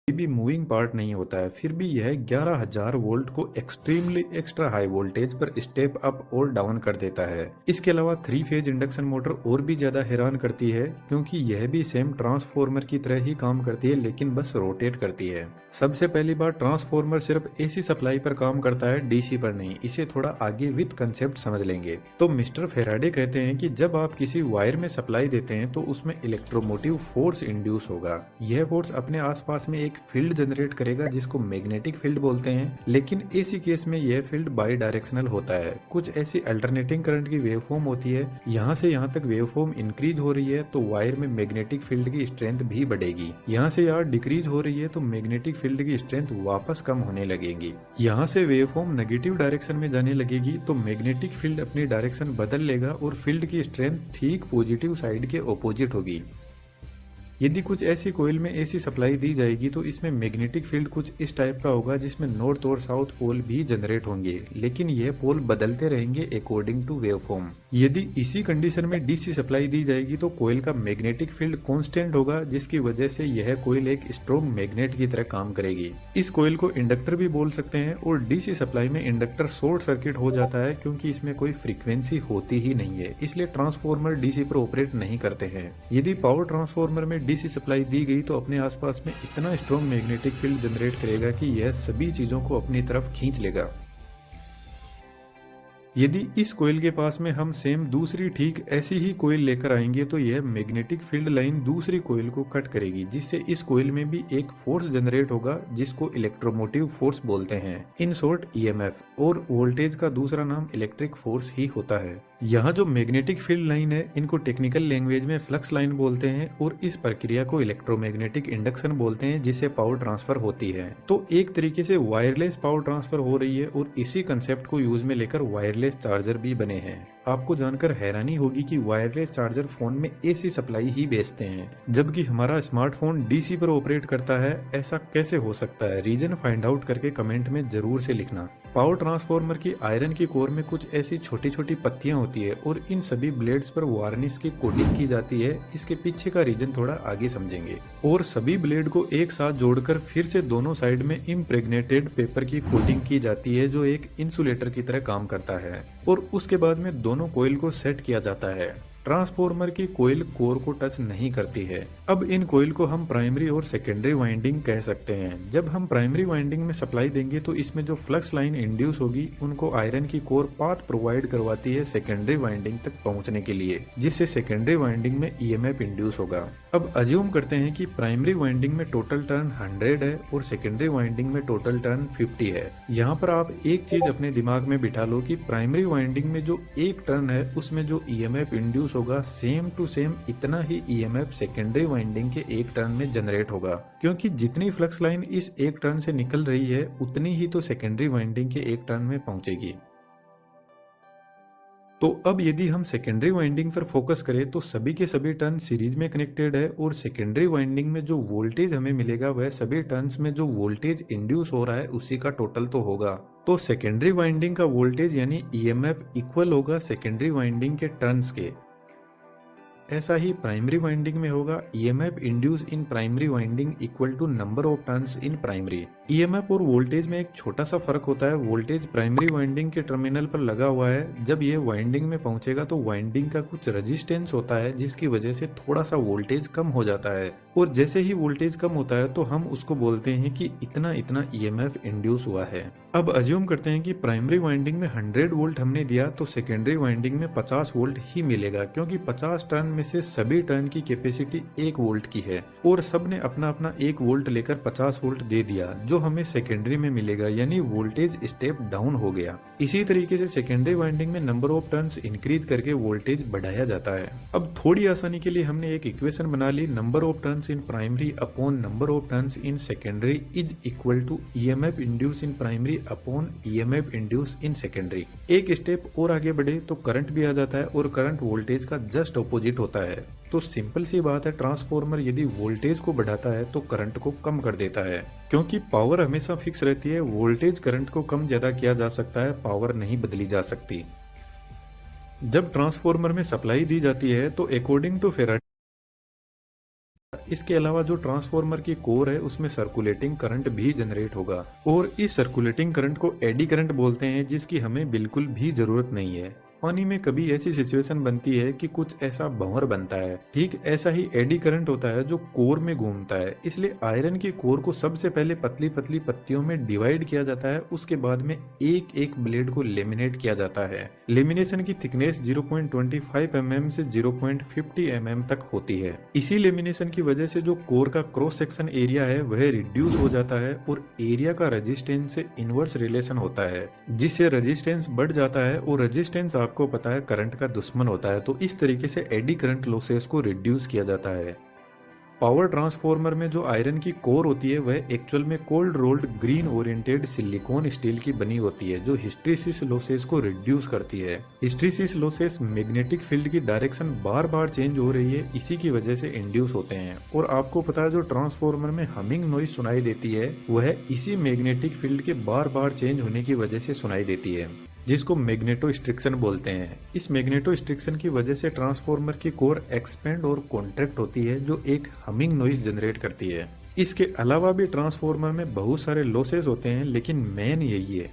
भी moving part नहीं होता है, फिर भी यह 11,000 वोल्ट को एक्सट्रीमली एक्स्ट्रा हाई वोल्टेज पर स्टेप अप और डाउन कर देता है। इसके अलावा 3 फेज इंडक्शन मोटर और भी ज्यादा हैरान करती है, क्योंकि यह भी सेम ट्रांसफॉर्मर की तरह ही काम करती है, लेकिन बस रोटेट करती है। सबसे पहली बार ट्रांसफॉर्मर सिर्फ एसी सप्लाई पर काम करता है, डीसी पर नहीं। इसे थोड़ा आगे विद कंसेप्ट समझ लेंगे। तो मिस्टर फेराडे कहते हैं कि जब आप किसी वायर में सप्लाई देते हैं तो उसमें इलेक्ट्रोमोटिव फोर्स इंड्यूस होगा। यह फोर्स अपने आसपास में एक फील्ड जनरेट करेगा जिसको मैग्नेटिक फील्ड बोलते हैं, लेकिन एसी केस में यह फील्ड बाई डायरेक्शनल होता है। कुछ ऐसी अल्टरनेटिंग करंट की वेवफॉर्म होती है, यहाँ से यहाँ तक वेवफॉर्म इंक्रीज हो रही है तो वायर में मैग्नेटिक फील्ड की स्ट्रेंथ भी बढ़ेगी। यहाँ से यहाँ डिक्रीज हो रही है तो मैग्नेटिक फील्ड की स्ट्रेंथ वापस कम होने लगेगी। यहाँ से वेवफॉर्म नेगेटिव डायरेक्शन में जाने लगेगी तो मैग्नेटिक फील्ड अपनी डायरेक्शन बदल लेगा और फील्ड की स्ट्रेंथ ठीक पॉजिटिव साइड के ऑपोजिट होगी। यदि कुछ ऐसी कोयल में एसी सप्लाई दी जाएगी तो इसमें मैग्नेटिक फील्ड कुछ इस टाइप का होगा, जिसमें नॉर्थ और साउथ पोल भी जनरेट होंगे, लेकिन यह पोल बदलते रहेंगे अकॉर्डिंग टू वेवफॉर्म। यदि इसी कंडीशन में डीसी सप्लाई दी जाएगी तो कोयल का मैग्नेटिक फील्ड कांस्टेंट होगा, जिसकी वजह से यह कोयल एक स्ट्रॉन्ग मैग्नेट की तरह काम करेगी। इस कोयल को इंडक्टर भी बोल सकते हैं, और डीसी सप्लाई में इंडक्टर शॉर्ट सर्किट हो जाता है क्योंकि इसमें कोई फ्रीक्वेंसी होती ही नहीं है, इसलिए ट्रांसफॉर्मर डीसी पर ऑपरेट नहीं करते हैं। यदि पावर ट्रांसफॉर्मर में डीसी सप्लाई दी गई तो अपने आसपास में इतना स्ट्रॉन्ग मैग्नेटिक फील्ड जनरेट करेगा कि यह सभी चीजों को अपनी तरफ खींच लेगा। यदि इस कोयल के पास में हम सेम दूसरी ठीक ऐसी ही कोयल लेकर आएंगे तो यह मैग्नेटिक फील्ड लाइन दूसरी कोयल को कट करेगी, जिससे इस कोयल में भी एक फोर्स जनरेट होगा जिसको इलेक्ट्रोमोटिव फोर्स बोलते हैं, इन शॉर्ट ईएमएफ, और वोल्टेज का दूसरा नाम इलेक्ट्रिक फोर्स ही होता है। यहाँ जो मैग्नेटिक फील्ड लाइन है इनको टेक्निकल लैंग्वेज में फ्लक्स लाइन बोलते हैं, और इस प्रक्रिया को इलेक्ट्रोमैग्नेटिक इंडक्शन बोलते हैं, जिससे पावर ट्रांसफर होती है। तो एक तरीके से वायरलेस पावर ट्रांसफर हो रही है, और इसी कंसेप्ट को यूज में लेकर वायरलेस चार्जर भी बने हैं। आपको जानकर हैरानी होगी कि वायरलेस चार्जर फोन में एसी सप्लाई ही बेचते हैं, जबकि हमारा स्मार्टफोन डीसी पर ऑपरेट करता है। ऐसा कैसे हो सकता है? रीजन फाइंड आउट करके कमेंट में जरूर से लिखना। पावर ट्रांसफार्मर की आयरन की कोर में कुछ ऐसी छोटी छोटी पत्तियां होती है, और इन सभी ब्लेड्स पर वार्निश की कोटिंग की जाती है। इसके पीछे का रीजन थोड़ा आगे समझेंगे। और सभी ब्लेड को एक साथ जोड़कर फिर से दोनों साइड में इम्प्रेग्नेटेड पेपर की कोटिंग की जाती है, जो एक इंसुलेटर की तरह काम करता है, और उसके बाद में दोनों कॉइल को सेट किया जाता है। ट्रांसफॉर्मर की कोयल कोर को टच नहीं करती है। अब इन कोयल को हम प्राइमरी और सेकेंडरी वाइंडिंग कह सकते हैं। जब हम प्राइमरी वाइंडिंग में सप्लाई देंगे तो इसमें जो फ्लक्स लाइन इंड्यूस होगी उनको आयरन की कोर पाथ प्रोवाइड करवाती है सेकेंडरी वाइंडिंग तक पहुंचने के लिए, जिससे सेकेंडरी वाइंडिंग में ईएमएफ इंड्यूस होगा। अब अज्यूम करते हैं कि प्राइमरी वाइंडिंग में टोटल टर्न 100 है और सेकेंडरी वाइंडिंग में टोटल टर्न 50 है। यहाँ पर आप एक चीज अपने दिमाग में बिठा लो कि प्राइमरी वाइंडिंग में जो एक टर्न है उसमें जो ईएमएफ इंड्यूस होगा, सेम टू सेम इतना ही ईएमएफ सेकेंडरी वाइंडिंग के एक टर्न में जनरेट होगा, क्योंकि जितनी फ्लक्स लाइन इस एक टर्न से निकल रही है उतनी ही तो सेकेंडरी वाइंडिंग के एक टर्न में पहुंचेगी। तो अब यदि हम सेकेंडरी वाइंडिंग पर फोकस करें तो सभी के सभी टर्न सीरीज में कनेक्टेड है, और सेकेंडरी वाइंडिंग में जो वोल्टेज हमें मिलेगा वह सभी टर्न्स में जो वोल्टेज इंड्यूस हो रहा है उसी का टोटल तो होगा। तो सेकेंडरी वाइंडिंग का वोल्टेज यानी ईएमएफ इक्वल होगा सेकेंडरी वाइंडिंग के टर्न्स के। ऐसा ही प्राइमरी वाइंडिंग में होगा, EMF induce in primary winding equal to number of turns in primary. EMF और वोल्टेज में एक छोटा सा फर्क होता है। वोल्टेज प्राइमरी वाइंडिंग के टर्मिनल पर लगा हुआ है, जब ये वाइंडिंग में पहुंचेगा तो वाइंडिंग का कुछ रेजिस्टेंस होता है, जिसकी वजह से थोड़ा सा वोल्टेज कम हो जाता है, और जैसे ही वोल्टेज कम होता है तो हम उसको बोलते हैं कि इतना इतना ईएमएफ इंड्यूस हुआ है। अब अज्यूम करते हैं कि प्राइमरी वाइंडिंग में 100 वोल्ट हमने दिया तो सेकेंडरी वाइंडिंग में 50 वोल्ट ही मिलेगा, क्योंकि 50 टर्न में से सभी टर्न की कैपेसिटी 1 वोल्ट की है, और सब ने अपना अपना 1 वोल्ट लेकर 50 वोल्ट दे दिया, जो हमें सेकेंडरी में मिलेगा, यानी वोल्टेज स्टेप डाउन हो गया। इसी तरीके से सेकेंडरी वाइंडिंग में नंबर ऑफ टर्न्स इंक्रीज करके वोल्टेज बढ़ाया जाता है। अब थोड़ी आसानी के लिए हमने एक इक्वेशन बना ली, number of turns in primary upon number of turns in secondary is equal to EMF induce in primary upon EMF induce in secondary. एक स्टेप और आगे बढ़े तो करंट भी आ जाता है, और करंट वोल्टेज का जस्ट ऑपोजिट होता है। तो सिंपल सी बात है, ट्रांसफॉर्मर यदि वोल्टेज को बढ़ाता है तो करंट को कम कर देता है, क्योंकि पावर हमेशा फिक्स रहती है। वोल्टेज करंट को कम ज्यादा किया जा सकता है, पावर नहीं बदली जा सकती। जब ट्रांसफॉर्मर में सप्लाई दी जाती है तो अकॉर्डिंग टू फेराडे इसके अलावा जो ट्रांसफॉर्मर की कोर है उसमें सर्कुलेटिंग करंट भी जनरेट होगा और इस सर्कुलेटिंग करंट को एडी करंट बोलते हैं, जिसकी हमें बिल्कुल भी जरूरत नहीं है। पानी में कभी ऐसी सिचुएशन बनती है कि कुछ ऐसा भंवर बनता है, ठीक ऐसा ही एडी करंट होता है जो कोर में घूमता है। इसलिए आयरन की कोर को सबसे पहले पतली पतली पत्तियों में डिवाइड किया जाता है, उसके बाद में एक एक ब्लेड को लेमिनेट किया जाता है। लेमिनेशन की थिकनेस 0.25 mm से 0.50 mm तक होती है। इसी लेमिनेशन की वजह से जो कोर का क्रॉस सेक्शन एरिया है वह रिड्यूस हो जाता है और एरिया का रेजिस्टेंस से इनवर्स रिलेशन होता है, जिससे रेजिस्टेंस बढ़ जाता है और रेजिस्टेंस आपको पता है करंट का दुश्मन होता है। तो इस तरीके से एडी करंट लॉसेस को रिड्यूस किया जाता है। पावर ट्रांसफॉर्मर में जो आयरन की कोर होती है वह एक्चुअल में cold rolled green oriented silicon steel की बनी होती है, जो हिस्ट्रीसिस लॉसेस को रिड्यूस करती है। हिस्ट्रीसिस लॉसेस मैग्नेटिक फील्ड की डायरेक्शन बार बार चेंज हो रही है, इसी की वजह से इंड्यूस होते हैं। और आपको पता है जो ट्रांसफॉर्मर में हमिंग नॉइज सुनाई देती है वह इसी मैग्नेटिक फील्ड के बार बार चेंज होने की वजह से सुनाई देती है, जिसको मैग्नेटोस्ट्रिक्शन बोलते हैं। इस मैग्नेटोस्ट्रिक्शन की वजह से ट्रांसफॉर्मर की कोर एक्सपेंड और कॉन्ट्रैक्ट होती है, जो एक हमिंग नॉइज जनरेट करती है। इसके अलावा भी ट्रांसफॉर्मर में बहुत सारे लॉसेस होते हैं, लेकिन मेन यही है।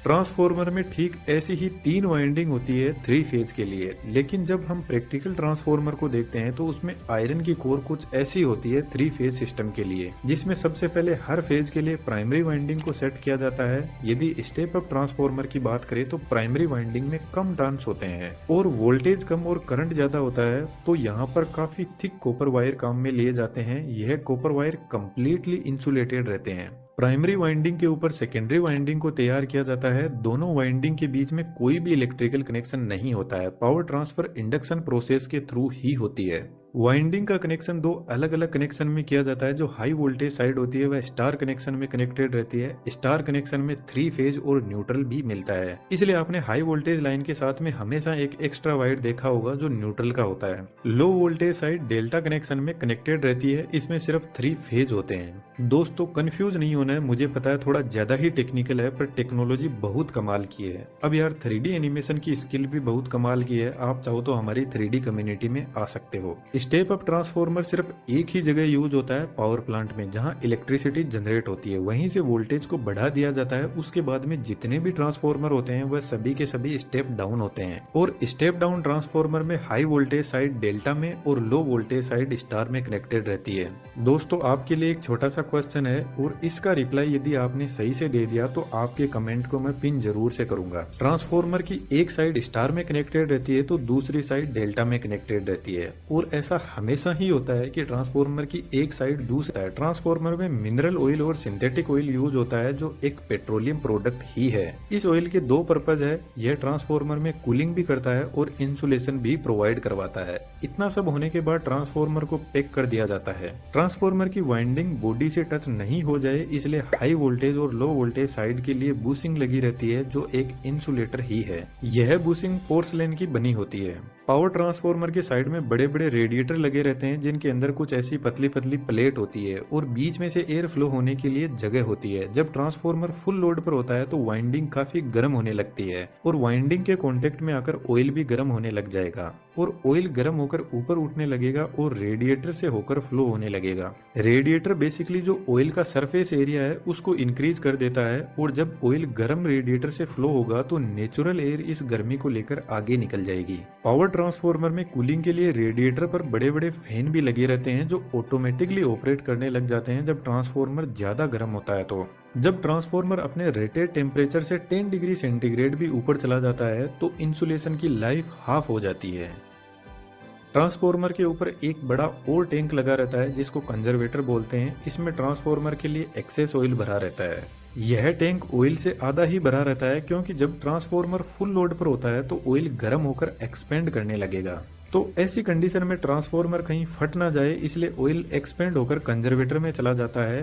ट्रांसफॉर्मर में ठीक ऐसी ही 3 वाइंडिंग होती है 3 फेज के लिए, लेकिन जब हम प्रैक्टिकल ट्रांसफॉर्मर को देखते हैं तो उसमें आयरन की कोर कुछ ऐसी होती है 3 फेज सिस्टम के लिए, जिसमें सबसे पहले हर फेज के लिए प्राइमरी वाइंडिंग को सेट किया जाता है। यदि स्टेप अप ट्रांसफॉर्मर की बात करें तो प्राइमरी वाइंडिंग में कम टर्न्स होते हैं और वोल्टेज कम और करंट ज्यादा होता है, तो यहाँ पर काफी थिक कॉपर वायर काम में लिए जाते हैं। यह कॉपर वायर कम्प्लीटली इंसुलेटेड रहते हैं। प्राइमरी वाइंडिंग के ऊपर सेकेंडरी वाइंडिंग को तैयार किया जाता है। दोनों वाइंडिंग के बीच में कोई भी इलेक्ट्रिकल कनेक्शन नहीं होता है। पावर ट्रांसफर इंडक्शन प्रोसेस के थ्रू ही होती है। वाइंडिंग का कनेक्शन 2 अलग अलग कनेक्शन में किया जाता है। जो हाई वोल्टेज साइड होती है वह स्टार कनेक्शन में कनेक्टेड रहती है। स्टार कनेक्शन में 3 फेज और न्यूट्रल भी मिलता है, इसलिए आपने हाई वोल्टेज लाइन के साथ में हमेशा एक एक्स्ट्रा वायर देखा होगा जो न्यूट्रल का होता है। Low voltage side delta connection में कनेक्टेड रहती है, इसमें सिर्फ 3 फेज होते हैं। दोस्तों कंफ्यूज नहीं होना है, मुझे पता है थोड़ा ज्यादा ही टेक्निकल है, पर टेक्नोलॉजी बहुत कमाल की है। अब यार 3D एनिमेशन की स्किल भी बहुत कमाल की है। आप चाहो तो हमारी 3D कम्युनिटी में आ सकते हो। स्टेप अप ट्रांसफॉर्मर सिर्फ एक ही जगह यूज होता है, पावर प्लांट में, जहां इलेक्ट्रिसिटी जनरेट होती है। वहीं से वोल्टेज को बढ़ा दिया जाता है। उसके बाद में जितने भी ट्रांसफॉर्मर होते हैं वह सभी के सभी स्टेप डाउन होते हैं। और स्टेप डाउन ट्रांसफॉर्मर में हाई वोल्टेज साइड डेल्टा में और लो वोल्टेज साइड स्टार में कनेक्टेड रहती है। दोस्तों आपके लिए एक छोटा सा क्वेश्चन है और इसका रिप्लाई यदि आपने सही से दे दिया तो आपके कमेंट को मैं पिन जरूर से करूंगा। ट्रांसफॉर्मर की एक साइड स्टार में कनेक्टेड रहती है तो दूसरी साइड डेल्टा में कनेक्टेड रहती है। और ऐसा हमेशा ही होता है कि ट्रांसफॉर्मर की एक साइड दूसरा है। ट्रांसफॉर्मर में मिनरल ऑयल और सिंथेटिक ऑयल यूज होता है, जो एक पेट्रोलियम प्रोडक्ट ही है। इस ऑयल के 2 पर्पज है। यह ट्रांसफॉर्मर में कूलिंग भी करता है और इंसुलेशन भी प्रोवाइड करवाता है। इतना सब होने के बाद ट्रांसफॉर्मर को पैक कर दिया जाता है। ट्रांसफॉर्मर की वाइंडिंग बॉडी से टच नहीं हो जाए, इसलिए हाई वोल्टेज और लो वोल्टेज साइड के लिए बूसिंग लगी रहती है, जो एक इंसुलेटर ही है। यह बूसिंग पोर्सलेन की बनी होती है। पावर ट्रांसफॉर्मर के साइड में बड़े बड़े रेडिएटर लगे रहते हैं, जिनके अंदर कुछ ऐसी पतली पतली प्लेट होती है और बीच में से एयर फ्लो होने के लिए जगह होती है। जब ट्रांसफॉर्मर फुल लोड पर होता है तो वाइंडिंग काफी गर्म होने लगती है और वाइंडिंग के कांटेक्ट में आकर ऑयल भी गर्म होने लग जाएगा और ऑयल गर्म होकर ऊपर उठने लगेगा और रेडिएटर से होकर फ्लो होने लगेगा। रेडिएटर बेसिकली जो ऑयल का सरफेस एरिया है उसको इंक्रीज कर देता है और जब ऑयल गर्म रेडिएटर से फ्लो होगा तो नेचुरल एयर इस गर्मी को लेकर आगे निकल जाएगी। पावर ट्रांसफॉर्मर में कूलिंग के लिए रेडिएटर पर बड़े बड़े फैन भी लगे रहते हैं, जो ऑटोमेटिकली ऑपरेट करने लग जाते हैं जब ट्रांसफॉर्मर ज्यादा गर्म होता है। तो जब ट्रांसफॉर्मर अपने रेटेड टेम्परेचर से 10 डिग्री सेंटीग्रेड भी ऊपर चला जाता है तो इंसुलेशन की लाइफ हाफ हो जाती है। ट्रांसफॉर्मर के ऊपर एक बड़ा और टैंक लगा रहता है, जिसको कंजर्वेटर बोलते हैं। इसमें ट्रांसफॉर्मर के लिए एक्सेस ऑयल भरा रहता है। यह टैंक ऑयल से आधा ही भरा रहता है, क्योंकि जब ट्रांसफॉर्मर फुल लोड पर होता है तो ऑयल गर्म होकर एक्सपेंड करने लगेगा। तो ऐसी कंडीशन में ट्रांसफॉर्मर कहीं फट ना जाए, इसलिए ऑयल एक्सपेंड होकर कंजर्वेटर में चला जाता है।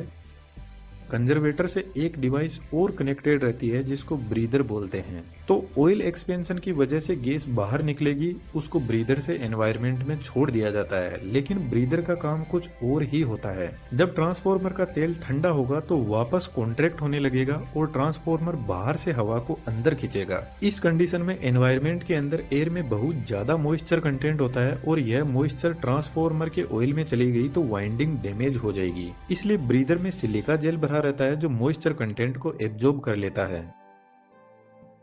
कंजर्वेटर से एक डिवाइस और कनेक्टेड रहती है जिसको ब्रीदर बोलते हैं। तो ऑयल एक्सपेंशन की वजह से गैस बाहर निकलेगी, उसको ब्रीदर से एनवायरनमेंट में छोड़ दिया जाता है, लेकिन ब्रीदर का काम कुछ और ही होता है। जब ट्रांसफार्मर का तेल ठंडा होगा तो वापस कॉन्ट्रैक्ट होने लगेगा और ट्रांसफार्मर बाहर से हवा को अंदर खींचेगा। इस कंडीशन में एनवायरनमेंट के अंदर एयर में बहुत ज्यादा मॉइस्चर कंटेंट होता है और यह मॉइस्चर ट्रांसफार्मर के ऑयल में चली गई तो वाइंडिंग डैमेज हो जाएगी। इसलिए ब्रीदर में सिलिका जेल भरा रहता है जो मॉइस्चर कंटेंट को एब्जॉर्ब कर लेता है।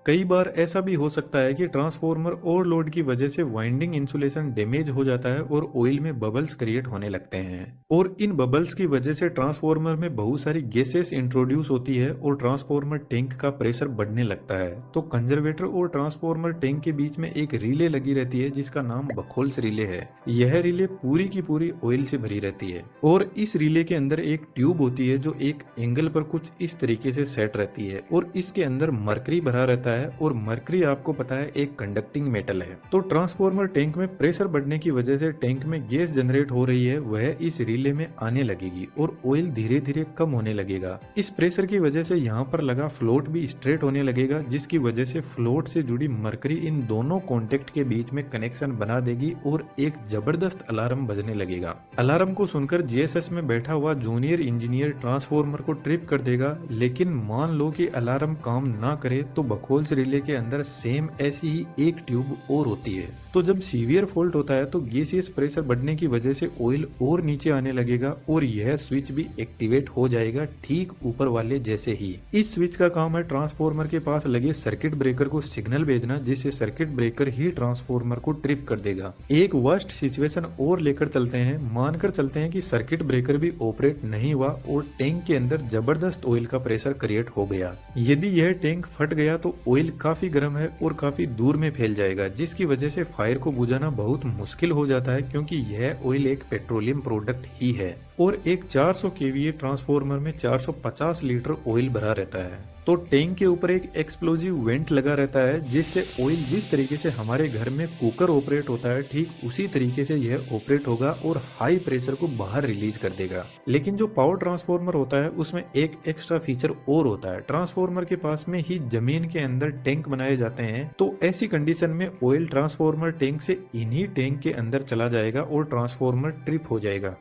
कई बार ऐसा भी हो सकता है कि ट्रांसफार्मर ओवरलोड की वजह से वाइंडिंग इंसुलेशन डैमेज हो जाता है और ऑयल में बबल्स क्रिएट होने लगते हैं और इन बबल्स की वजह से ट्रांसफार्मर में बहुत सारी गैसेस इंट्रोड्यूस होती है और ट्रांसफार्मर टैंक का प्रेशर बढ़ने लगता है। तो कंजर्वेटर और ट्रांसफार्मर टैंक के बीच में एक रिले लगी रहती है जिसका नाम बखोल्स रिले है। यह रिले पूरी की पूरी ऑयल से भरी रहती है और इस रिले के अंदर एक ट्यूब होती है जो एक एंगल पर कुछ इस तरीके से सेट रहती है और इसके अंदर मरकरी भरा रहता है और मरकरी आपको पता है एक कंडक्टिंग मेटल है। तो ट्रांसफार्मर टैंक में प्रेशर बढ़ने की वजह से टैंक में गैस जनरेट हो रही है, वह इस रिले में आने लगेगी और ऑयल धीरे धीरे कम होने लगेगा। इस प्रेशर की वजह से यहाँ पर लगा फ्लोट भी स्ट्रेट होने लगेगा, जिसकी वजह से फ्लोट से जुड़ी मरकरी इन दोनों कॉन्टेक्ट के बीच में कनेक्शन बना देगी और एक जबरदस्त अलार्म बजने लगेगा। अलार्म को सुनकर जीएसएस में बैठा हुआ जूनियर इंजीनियर ट्रांसफार्मर को ट्रिप कर देगा, लेकिन मान लो कि अलार्म काम ना करे तो बखोल्स रिले के अंदर सेम ऐसी ही एक ट्यूब और होती है। तो जब सीवियर फॉल्ट होता है तो गैसियस प्रेशर बढ़ने की वजह से ऑयल और नीचे आने लगेगा और यह स्विच भी एक्टिवेट हो जाएगा ठीक ऊपर वाले जैसे ही। इस स्विच का काम है ट्रांसफार्मर के पास लगे सर्किट ब्रेकर को सिग्नल भेजना, जिससे सर्किट ब्रेकर ही ट्रांसफार्मर को ट्रिप कर देगा। एक वर्स्ट सिचुएशन और लेकर चलते हैं, मानकर चलते हैं कि सर्किट ब्रेकर भी ऑपरेट नहीं हुआ और टैंक के अंदर जबरदस्त ऑयल का प्रेशर क्रिएट हो गया। यदि यह टैंक फट गया तो ऑयल काफी गर्म है और काफी दूर में फैल जाएगा, जिसकी वजह से फायर को बुझाना बहुत मुश्किल हो जाता है क्योंकि यह ऑयल एक पेट्रोलियम प्रोडक्ट ही है और एक 400 केवीए ट्रांसफार्मर में 450 लीटर ऑयल भरा रहता है। तो टैंक के ऊपर एक एक्सप्लोजिव वेंट लगा रहता है जिससे ऑयल जिस तरीके से हमारे घर में कुकर ऑपरेट होता है ठीक उसी तरीके से यह ऑपरेट होगा और हाई प्रेशर को बाहर रिलीज कर देगा। लेकिन जो पावर ट्रांसफार्मर होता है उसमें एक एक्स्ट्रा फीचर और होता है, ट्रांसफार्मर के पास में ही जमीन के अंदर टैंक बनाए जाते हैं। तो ऐसी कंडीशन में ऑयल ट्रांसफार्मर टैंक से इन्हीं टैंक के अंदर चला जाएगा और ट्रांसफार्मर ट्रिप हो जाएगा।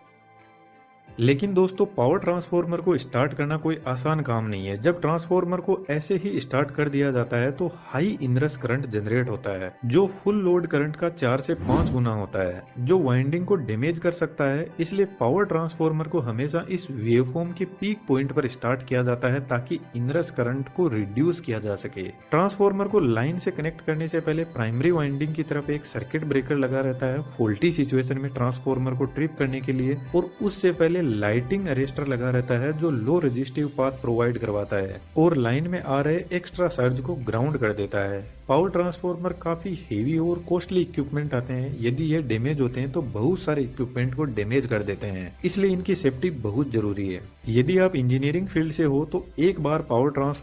लेकिन दोस्तों पावर ट्रांसफार्मर को स्टार्ट करना कोई आसान काम नहीं है। जब ट्रांसफार्मर को ऐसे ही स्टार्ट कर दिया जाता है तो हाई इनरस करंट जनरेट होता है जो फुल लोड करंट का 4 से 5 गुना होता है, जो वाइंडिंग को डैमेज कर सकता है। इसलिए पावर ट्रांसफार्मर को हमेशा इस वेवफॉर्म के पीक पॉइंट पर स्टार्ट किया जाता है ताकि इनरस करंट को रिड्यूस किया जा सके। ट्रांसफार्मर को लाइन से कनेक्ट करने से पहले प्राइमरी वाइंडिंग की तरफ एक सर्किट ब्रेकर लगा रहता है फॉल्टी सिचुएशन में ट्रांसफार्मर को ट्रिप करने के लिए, और उससे पहले लाइटिंग अरेस्टर लगा रहता है जो लो रेजिस्टिव पाथ प्रोवाइड करवाता है और लाइन में आ रहे एक्स्ट्रा सर्ज को ग्राउंड कर देता है। पावर ट्रांसफार्मर काफी हेवी और कॉस्टली इक्विपमेंट आते हैं, यदि ये डैमेज होते हैं तो बहुत सारे इक्विपमेंट को डैमेज कर देते हैं, इसलिए इनकी सेफ्टी बहुत जरूरी है। यदि आप इंजीनियरिंग फील्ड से हो तो एक बार पावर ट्रांसफार्मर